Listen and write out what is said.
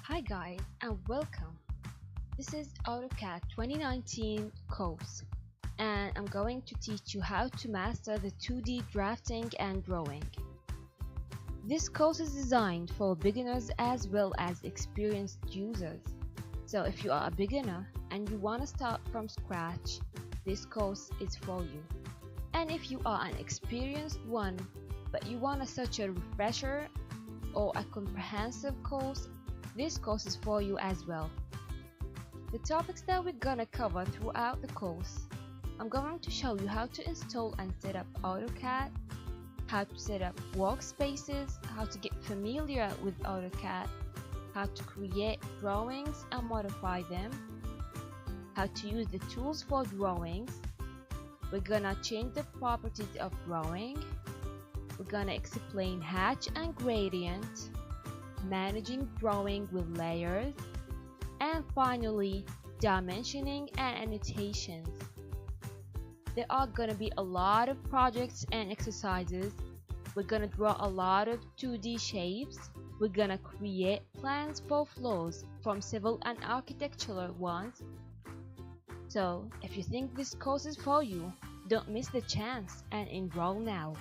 Hi guys and welcome. This is AutoCAD 2019 course and I'm going to teach you how to master the 2D drafting and drawing. This course is designed for beginners as well as experienced users. So if you are a beginner and you want to start from scratch, this course is for you. And if you are an experienced one but you want such a refresher or a comprehensive course, this course is for you as well. The topics that we're gonna cover throughout the course, I'm going to show you how to install and set up AutoCAD, how to set up workspaces, how to get familiar with AutoCAD, how to create drawings and modify them, how to use the tools for drawings. We're gonna change the properties of drawing. We're gonna explain hatch and gradient, managing drawing with layers, and finally dimensioning and annotations. There are gonna be a lot of projects and exercises. We're gonna draw a lot of 2D shapes. We're gonna create plans for floors from civil and architectural ones. So if you think this course is for you, don't miss the chance and enroll now.